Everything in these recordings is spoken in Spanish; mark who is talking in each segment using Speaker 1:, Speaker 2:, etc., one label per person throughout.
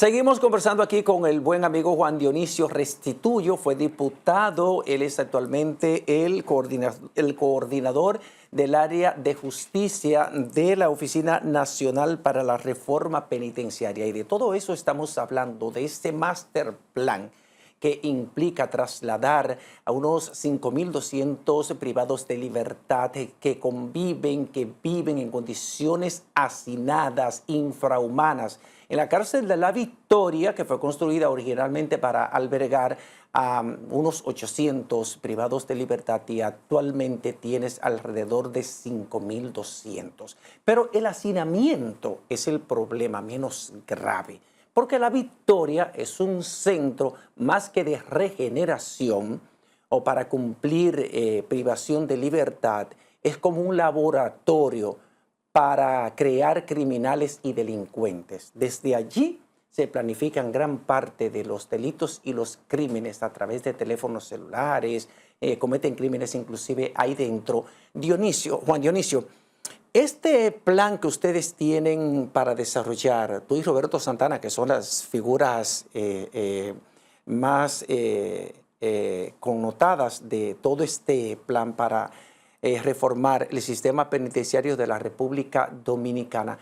Speaker 1: Seguimos conversando aquí con el buen amigo Juan Dionisio Restituyo, fue diputado, él es actualmente el coordinador del área de justicia de la Oficina Nacional para la Reforma Penitenciaria. Y de todo eso estamos hablando, de este master plan que implica trasladar a unos 5.200 privados de libertad que conviven, que viven en condiciones hacinadas, infrahumanas, en la cárcel de La Victoria, que fue construida originalmente para albergar a unos 800 privados de libertad, y actualmente tienes alrededor de 5.200. Pero el hacinamiento es el problema menos grave, porque La Victoria es un centro más que de regeneración o para cumplir privación de libertad, es como un laboratorio para crear criminales y delincuentes. Desde allí se planifican gran parte de los delitos y los crímenes a través de teléfonos celulares, cometen crímenes inclusive ahí dentro. Juan Dionisio, este plan que ustedes tienen para desarrollar, tú y Roberto Santana, que son las figuras más connotadas de todo este plan para reformar el sistema penitenciario de la República Dominicana,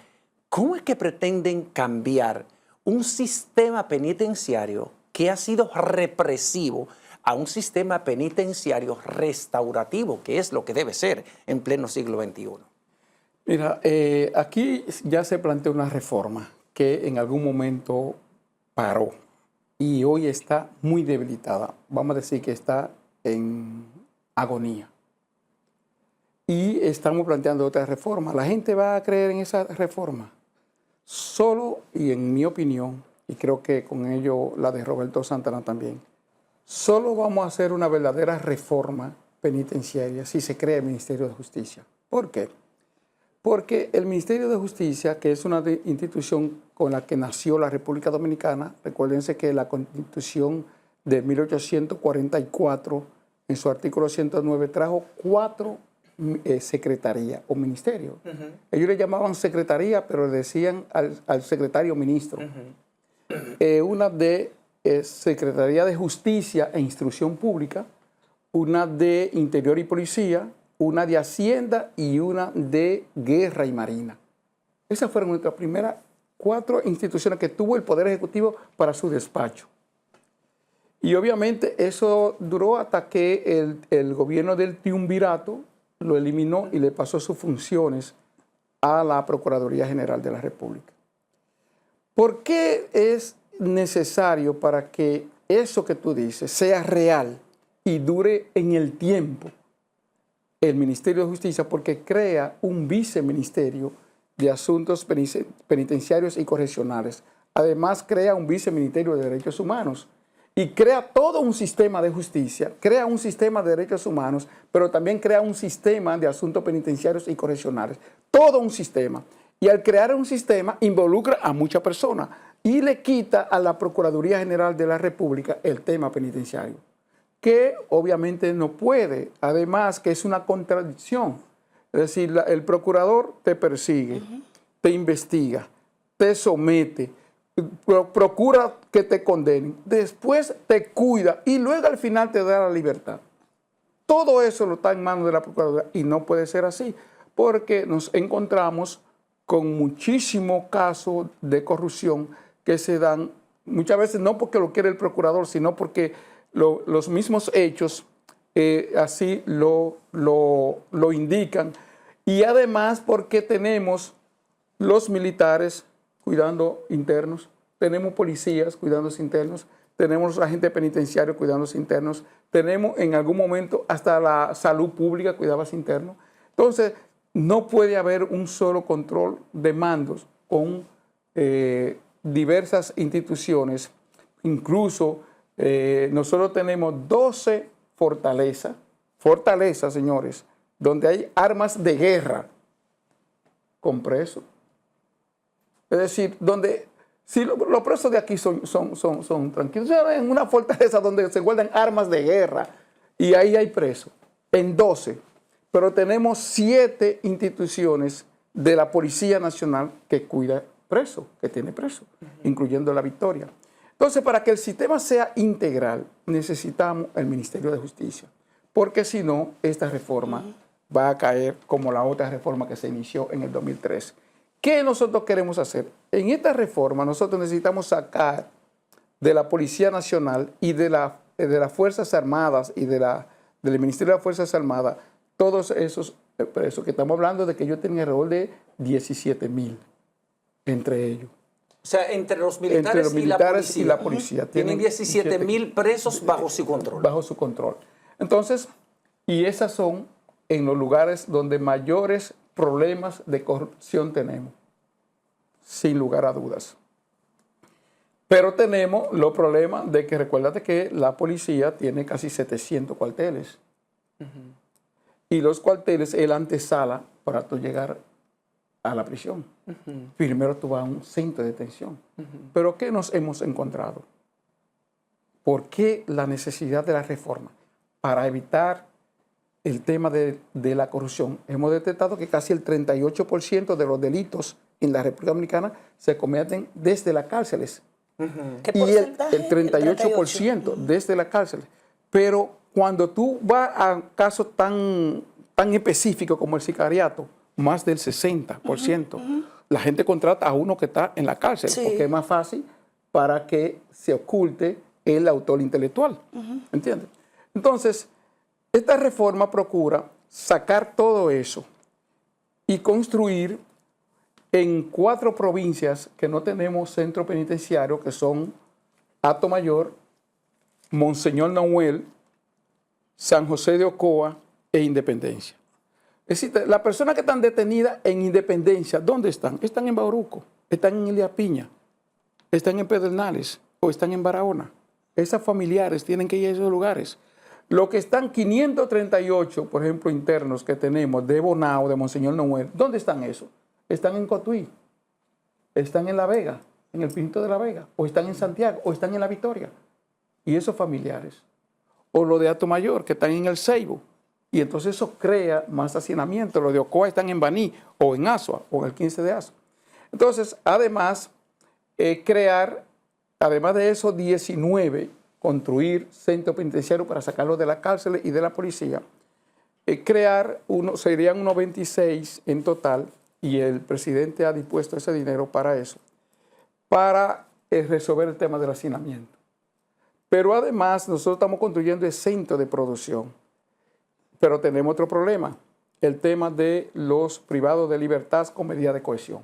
Speaker 1: ¿cómo es que pretenden cambiar un sistema penitenciario que ha sido represivo a un sistema penitenciario restaurativo, que es lo que debe ser en pleno siglo XXI?
Speaker 2: Mira, aquí ya se plantea una reforma que en algún momento paró y hoy está muy debilitada. Vamos a decir que está en agonía. Y estamos planteando otra reforma. ¿La gente va a creer en esa reforma? Solo, y en mi opinión, y creo que con ello la de Roberto Santana también, solo vamos a hacer una verdadera reforma penitenciaria si se crea el Ministerio de Justicia. ¿Por qué? Porque el Ministerio de Justicia, que es una institución con la que nació la República Dominicana, recuérdense que la Constitución de 1844, en su artículo 109, trajo 4 secretaría o ministerio. Ellos le llamaban secretaría, pero le decían al secretario ministro. Una de Secretaría de Justicia e Instrucción Pública, una de Interior y Policía, una de Hacienda y una de Guerra y Marina. Esas fueron nuestras primeras 4 instituciones que tuvo el Poder Ejecutivo para su despacho. Y obviamente eso duró hasta que el gobierno del triunvirato lo eliminó y le pasó sus funciones a la Procuraduría General de la República. ¿Por qué es necesario para que eso que tú dices sea real y dure en el tiempo el Ministerio de Justicia? Porque crea un viceministerio de Asuntos Penitenciarios y Correccionales. Además, crea un viceministerio de Derechos Humanos. Y crea todo un sistema de justicia, crea un sistema de derechos humanos, pero también crea un sistema de asuntos penitenciarios y correccionales. Todo un sistema. Y al crear un sistema, involucra a muchas personas y le quita a la Procuraduría General de la República el tema penitenciario, que obviamente no puede. Además, que es una contradicción. Es decir, el procurador te persigue, te investiga, te somete, procura que te condenen, después te cuida y luego al final te da la libertad. Todo eso lo está en manos de la Procuraduría y no puede ser así, porque nos encontramos con muchísimos casos de corrupción que se dan muchas veces no porque lo quiere el procurador, sino porque los mismos hechos así lo indican, y además porque tenemos los militares cuidando internos, tenemos policías cuidando internos, tenemos los agentes penitenciarios cuidando internos, tenemos en algún momento hasta la salud pública cuidaba internos. Entonces, no puede haber un solo control de mandos con diversas instituciones. Incluso nosotros tenemos 12 fortalezas, señores, donde hay armas de guerra con presos. Es decir, donde si los presos de aquí son tranquilos, en una fortaleza donde se guardan armas de guerra y ahí hay presos, en 12. Pero tenemos 7 instituciones de la Policía Nacional que cuida presos, que tiene presos, incluyendo La Victoria. Entonces, para que el sistema sea integral, necesitamos el Ministerio de Justicia, porque si no, esta reforma va a caer como la otra reforma que se inició en el 2003. ¿Qué nosotros queremos hacer? En esta reforma nosotros necesitamos sacar de la Policía Nacional y de las Fuerzas Armadas y del Ministerio de las Fuerzas Armadas todos esos presos, que estamos hablando de que ellos tienen alrededor de 17,000 entre ellos.
Speaker 1: O sea, entre los militares
Speaker 2: y la policía.
Speaker 1: Tienen 17,000 presos bajo su control.
Speaker 2: Bajo su control. Entonces, y esas son en los lugares donde mayores problemas de corrupción tenemos, sin lugar a dudas. Pero tenemos los problemas de que, recuérdate que la policía tiene casi 700 cuarteles. Y los cuarteles es la antesala para tú llegar a la prisión. Primero tú vas a un centro de detención. Pero ¿qué nos hemos encontrado? ¿Por qué la necesidad de la reforma? Para evitar el tema de la corrupción. Hemos detectado que casi el 38% de los delitos en la República Dominicana se cometen desde las cárceles.
Speaker 3: ¿Qué
Speaker 2: Y el
Speaker 3: porcentaje?
Speaker 2: 38% desde la cárcel. Pero cuando tú vas a casos tan específicos como el sicariato, más del 60%, la gente contrata a uno que está en la cárcel, porque es más fácil para que se oculte el autor intelectual. ¿Entiendes? Entonces, esta reforma procura sacar todo eso y construir en 4 provincias que no tenemos centro penitenciario, que son Atomayor, Monseñor Noel, San José de Ocoa e Independencia. Es decir, las personas que están detenidas en Independencia, ¿dónde están? Están en Bauruco, están en Elías Piña, están en Pedernales o están en Barahona. Esas familiares tienen que ir a esos lugares. Los que están 538, por ejemplo, internos que tenemos de Bonao, de Monseñor Noel, ¿dónde están esos? Están en Cotuí, están en La Vega, en el Pinto de La Vega, o están en Santiago, o están en La Victoria. Y esos familiares. O los de Atomayor, que están en El Ceibo. Y entonces eso crea más hacinamiento. Los de Ocoa están en Baní, o en Azua, o en el 15 de Azua. Entonces, además, crear, además de esos 19, construir centros penitenciarios para sacarlos de la cárcel y de la policía. Serían unos 26 en total, y el presidente ha dispuesto ese dinero para eso, para resolver el tema del hacinamiento. Pero además nosotros estamos construyendo el centro de producción. Pero tenemos otro problema, el tema de los privados de libertad con medida de cohesión.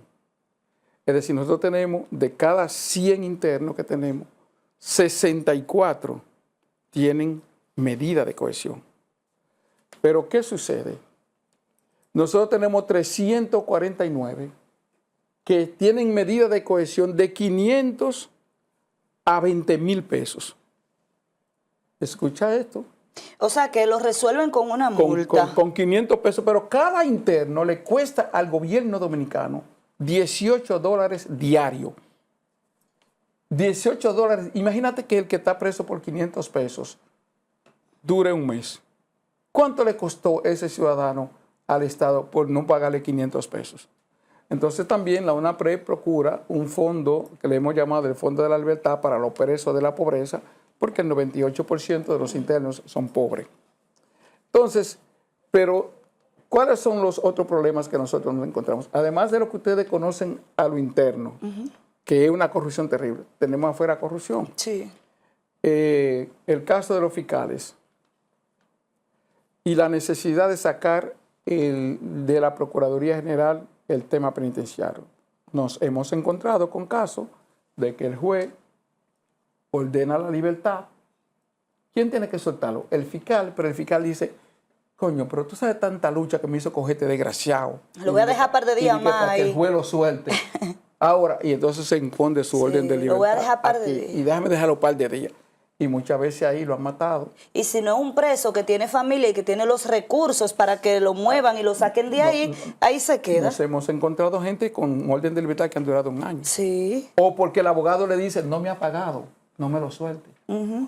Speaker 2: Es decir, nosotros tenemos, de cada 100 internos que tenemos, 64 tienen medida de cohesión. Pero ¿qué sucede? Nosotros tenemos 349 que tienen medida de cohesión de 500 a 20,000 pesos. Escucha esto.
Speaker 3: O sea, que lo resuelven con una multa.
Speaker 2: Con 500 pesos, pero cada interno le cuesta al gobierno dominicano $18 diario. $18. Imagínate que el que está preso por 500 pesos dure un mes. ¿Cuánto le costó ese ciudadano al Estado por no pagarle 500 pesos? Entonces también la UNAPRED procura un fondo que le hemos llamado el Fondo de la Libertad para los presos de la pobreza, porque el 98% de los internos son pobres. Entonces, pero ¿cuáles son los otros problemas que nosotros nos encontramos? Además de lo que ustedes conocen a lo interno, que es una corrupción terrible. Tenemos afuera corrupción.
Speaker 3: Sí.
Speaker 2: El caso de los fiscales y la necesidad de sacar de la Procuraduría General el tema penitenciario. Nos hemos encontrado con casos de que el juez ordena la libertad. ¿Quién tiene que soltarlo? El fiscal, pero el fiscal dice, coño, pero tú sabes tanta lucha que me hizo coger este desgraciado.
Speaker 3: Lo voy a dejar un par de días más
Speaker 2: para que el juez lo suelte. Ahora, y entonces se impone su orden de libertad.
Speaker 3: Lo voy a dejar un par de días.
Speaker 2: Y déjame dejarlo un par de días. Y muchas veces ahí lo han matado.
Speaker 3: Y si no es un preso que tiene familia y que tiene los recursos para que lo muevan y lo saquen de ahí, ahí se queda.
Speaker 2: Nos hemos encontrado gente con orden de libertad que han durado un año.
Speaker 3: Sí.
Speaker 2: O porque el abogado le dice, no me ha pagado, no me lo suelte.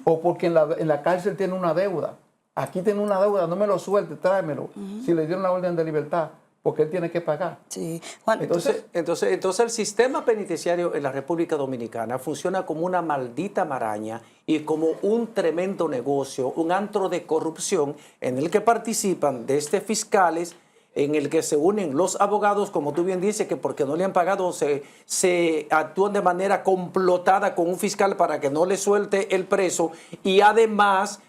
Speaker 2: O porque en la cárcel tiene una deuda. Aquí tiene una deuda, no me lo suelte, tráemelo. Si le dieron la orden de libertad, porque él tiene que pagar.
Speaker 3: Sí. Juan,
Speaker 1: Entonces el sistema penitenciario en la República Dominicana funciona como una maldita maraña y como un tremendo negocio, un antro de corrupción en el que participan desde fiscales, en el que se unen los abogados, como tú bien dices, que porque no le han pagado se actúan de manera complotada con un fiscal para que no le suelte el preso, y además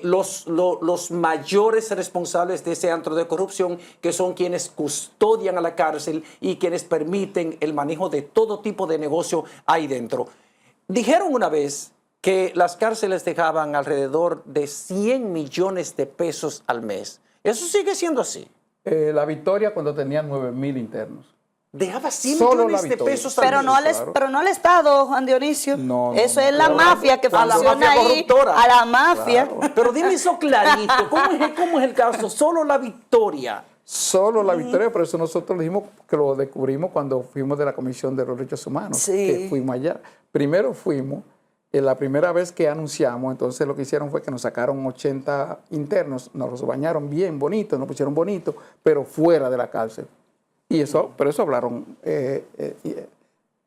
Speaker 1: los mayores responsables de ese antro de corrupción, que son quienes custodian a la cárcel y quienes permiten el manejo de todo tipo de negocio ahí dentro. Dijeron una vez que las cárceles dejaban alrededor de 100 millones de pesos al mes. ¿Eso sigue siendo así?
Speaker 2: La Victoria, cuando tenía 9.000 internos.
Speaker 1: Dejaba 100
Speaker 2: Solo
Speaker 1: millones
Speaker 2: la
Speaker 1: de
Speaker 2: Victoria.
Speaker 1: pesos al
Speaker 3: pero
Speaker 1: mes.
Speaker 3: no,
Speaker 2: claro.
Speaker 3: pero no al Estado, Juan Dionisio.
Speaker 2: No,
Speaker 3: eso
Speaker 2: no,
Speaker 3: es la
Speaker 2: no.
Speaker 3: mafia que
Speaker 1: A la
Speaker 3: funciona
Speaker 1: mafia
Speaker 3: ahí.
Speaker 1: corruptora.
Speaker 3: A la mafia.
Speaker 2: Claro.
Speaker 1: Pero dime eso clarito. ¿Cómo es el caso? Solo la Victoria.
Speaker 2: Solo la Victoria, por eso nosotros dijimos que lo descubrimos cuando fuimos de la Comisión de los Derechos Humanos,
Speaker 3: Sí.
Speaker 2: que fuimos allá. Primero fuimos, la primera vez que anunciamos, entonces lo que hicieron fue que nos sacaron 80 internos, nos los bañaron bien bonito, nos pusieron bonito, pero fuera de la cárcel. Y eso, pero eso hablaron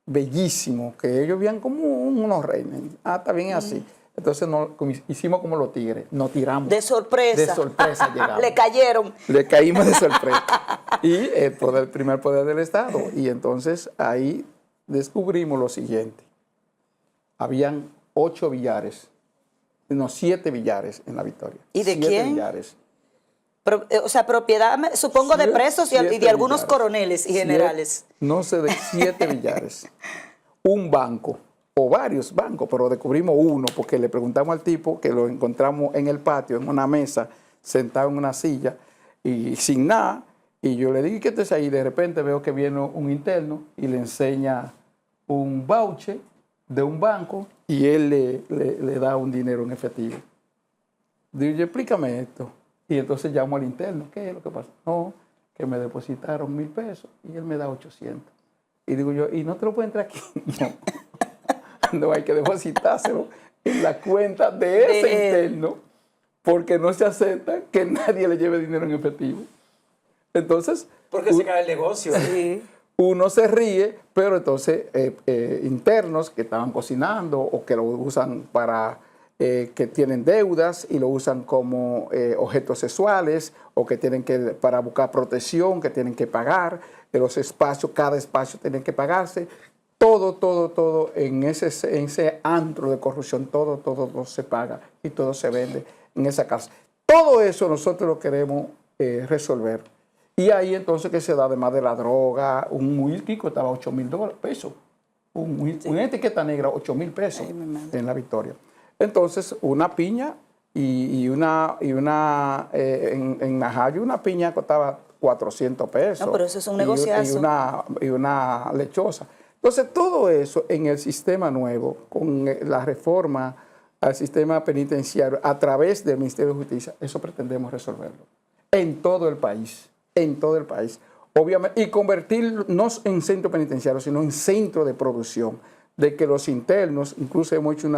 Speaker 2: bellísimo, que ellos veían como unos reinos. Ah, está bien así. Entonces hicimos como los tigres, nos tiramos.
Speaker 3: De sorpresa.
Speaker 2: De sorpresa llegamos.
Speaker 3: Le cayeron.
Speaker 2: Le caímos de sorpresa. Y el primer poder del Estado. Y entonces ahí descubrimos lo siguiente. Habían 8 billares, no, 7 billares en la Victoria.
Speaker 3: ¿Y de
Speaker 2: 7
Speaker 3: quién?
Speaker 2: billares.
Speaker 3: O sea, propiedad, supongo, de presos y de
Speaker 2: 7
Speaker 3: algunos
Speaker 2: billares.
Speaker 3: coroneles y generales.
Speaker 2: No sé, de 7 billares. Un banco, o varios bancos, pero descubrimos uno, porque le preguntamos al tipo, que lo encontramos en el patio, en una mesa, sentado en una silla, y sin nada. Y yo le digo, ¿y qué te es ahí? De repente veo que viene un interno y le enseña un voucher de un banco y él le da un dinero en efectivo. Digo yo, explícame esto. Y entonces llamo al interno, ¿qué es lo que pasa? No, que me depositaron 1,000 pesos y él me da 800. Y digo yo, ¿y no te lo puedo entrar aquí? No, no hay que depositárselo en la cuenta de ese interno, porque no se acepta que nadie le lleve dinero en efectivo. Entonces,
Speaker 1: Porque se cae el negocio.
Speaker 3: Sí.
Speaker 2: uno se ríe, pero entonces internos que estaban cocinando o que lo usan para, que tienen deudas y lo usan como objetos sexuales o que tienen que, para buscar protección, que tienen que pagar, los espacios, cada espacio tienen que pagarse. Todo en ese antro de corrupción, todo se paga y todo se vende en esa casa. Todo eso nosotros lo queremos resolver. Y ahí entonces que se da, además de la droga, un whisky costaba $8,000 pesos. Una etiqueta negra, 8,000 pesos en la Victoria. Entonces, una piña en Najayo una piña costaba 400 pesos.
Speaker 3: No, pero eso es un negociazo.
Speaker 2: Y una lechosa. Entonces, todo eso en el sistema nuevo, con la reforma al sistema penitenciario a través del Ministerio de Justicia, eso pretendemos resolverlo. En todo el país. En todo el país, obviamente, y convertirnos en centro penitenciario, sino en centro de producción, de que los internos, incluso hemos hecho un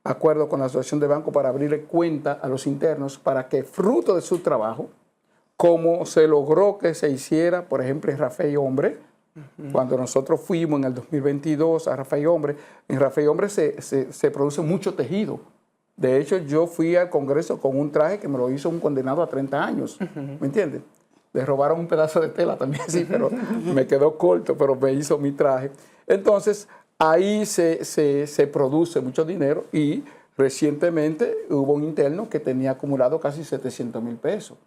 Speaker 2: acuerdo con la Asociación de Bancos para abrirle cuenta a los internos para que fruto de su trabajo, como se logró que se hiciera, por ejemplo, en Rafael Hombre, cuando nosotros fuimos en el 2022 a Rafael Hombre, en Rafael Hombre se produce mucho tejido. De hecho, yo fui al Congreso con un traje que me lo hizo un condenado a 30 años, ¿me entiendes? Le robaron un pedazo de tela también, sí, pero me quedó corto, pero me hizo mi traje. Entonces, ahí se produce mucho dinero y recientemente hubo un interno que tenía acumulado casi 700,000 pesos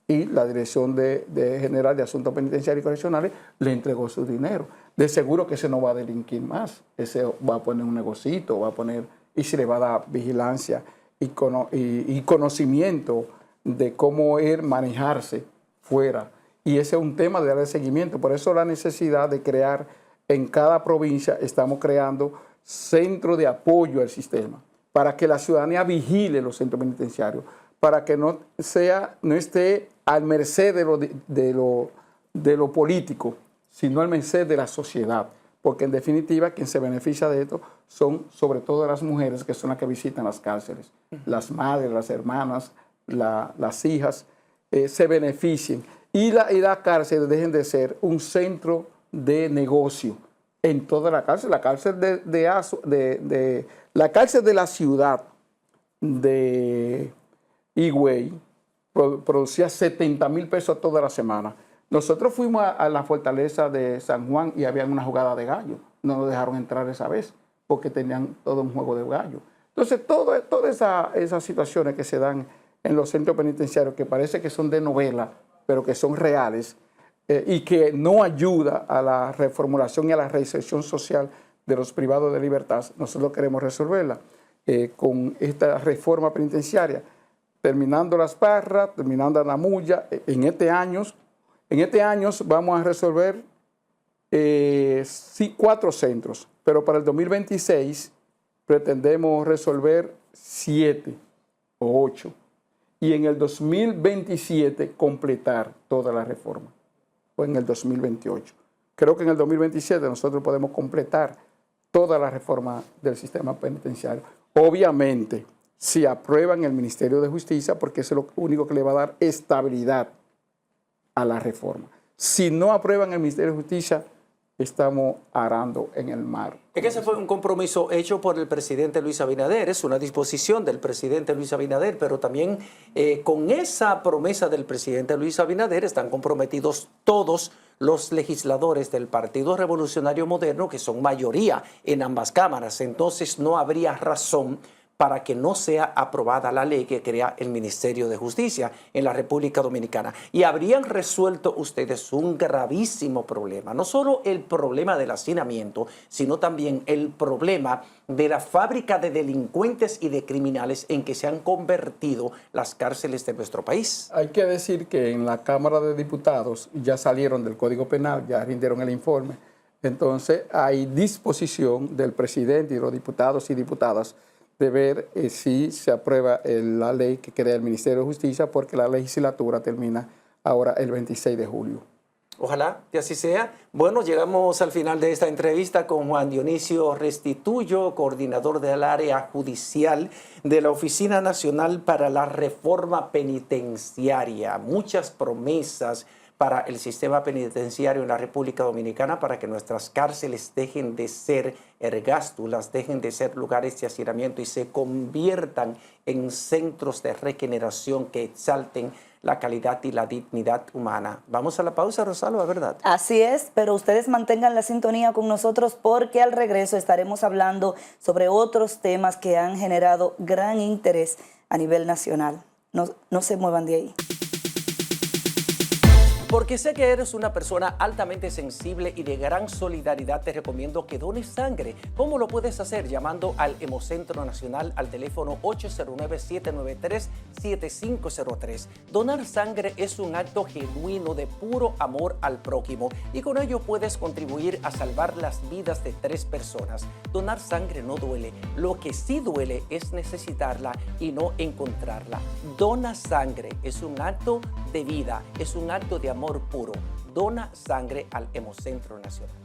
Speaker 2: y la Dirección General de Asuntos Penitenciarios y Correccionales le entregó su dinero. De seguro que ese no va a delinquir más, ese va a poner un negocito, va a poner... y se le va a dar vigilancia y conocimiento de cómo manejarse fuera. Y ese es un tema de darle seguimiento. Por eso la necesidad de crear en cada provincia, estamos creando centros de apoyo al sistema, para que la ciudadanía vigile los centros penitenciarios, para que no esté al merced de lo político, sino al merced de la sociedad. Porque en definitiva quien se beneficia de esto son sobre todo las mujeres, que son las que visitan las cárceles. Las madres, las hermanas, las hijas se beneficien. y las cárceles dejen de ser un centro de negocio en toda la cárcel. La cárcel la cárcel de la ciudad de Higüey producía 70,000 pesos toda la semana. Nosotros fuimos a la fortaleza de San Juan y había una jugada de gallo. No nos dejaron entrar esa vez porque tenían todo un juego de gallo. Entonces, todas esas situaciones que se dan en los centros penitenciarios, que parece que son de novela, pero que son reales, y que no ayuda a la reformulación y a la reinserción social de los privados de libertad, nosotros queremos resolverla con esta reforma penitenciaria, terminando las Parras, terminando la Muya. En este año vamos a resolver 4 centros, pero para el 2026 pretendemos resolver 7 o 8 y en el 2027 completar toda la reforma, o en el 2028. Creo que en el 2027 nosotros podemos completar toda la reforma del sistema penitenciario. Obviamente, si aprueban el Ministerio de Justicia, porque eso es lo único que le va a dar estabilidad a la reforma. Si no aprueban el Ministerio de Justicia, estamos arando en el mar.
Speaker 1: Es que ese fue un compromiso hecho por el presidente Luis Abinader, es una disposición del presidente Luis Abinader, pero también con esa promesa del presidente Luis Abinader están comprometidos todos los legisladores del Partido Revolucionario Moderno, que son mayoría en ambas cámaras. Entonces no habría razón para que no sea aprobada la ley que crea el Ministerio de Justicia en la República Dominicana. Y habrían resuelto ustedes un gravísimo problema, no solo el problema del hacinamiento, sino también el problema de la fábrica de delincuentes y de criminales en que se han convertido las cárceles de nuestro país.
Speaker 2: Hay que decir que en la Cámara de Diputados ya salieron del Código Penal, ya rindieron el informe. Entonces hay disposición del presidente y de los diputados y diputadas de ver si se aprueba la ley que crea el Ministerio de Justicia, porque la legislatura termina ahora el 26 de julio.
Speaker 1: Ojalá que así sea. Bueno, llegamos al final de esta entrevista con Juan Dionisio Restituyo, coordinador del área judicial de la Oficina Nacional para la Reforma Penitenciaria. Muchas promesas para el sistema penitenciario en la República Dominicana, para que nuestras cárceles dejen de ser ergástulas, dejen de ser lugares de hacinamiento y se conviertan en centros de regeneración que exalten la calidad y la dignidad humana. Vamos a la pausa, Rosalba, ¿verdad?
Speaker 3: Así es, pero ustedes mantengan la sintonía con nosotros porque al regreso estaremos hablando sobre otros temas que han generado gran interés a nivel nacional. No se muevan de ahí.
Speaker 1: Porque sé que eres una persona altamente sensible y de gran solidaridad, te recomiendo que dones sangre. ¿Cómo lo puedes hacer? Llamando al Hemocentro Nacional al teléfono 809-793-7503. Donar sangre es un acto genuino de puro amor al prójimo y con ello puedes contribuir a salvar las vidas de 3 personas. Donar sangre no duele. Lo que sí duele es necesitarla y no encontrarla. Dona sangre. Es un acto de vida, es un acto de amor puro. Dona sangre al Hemocentro Nacional.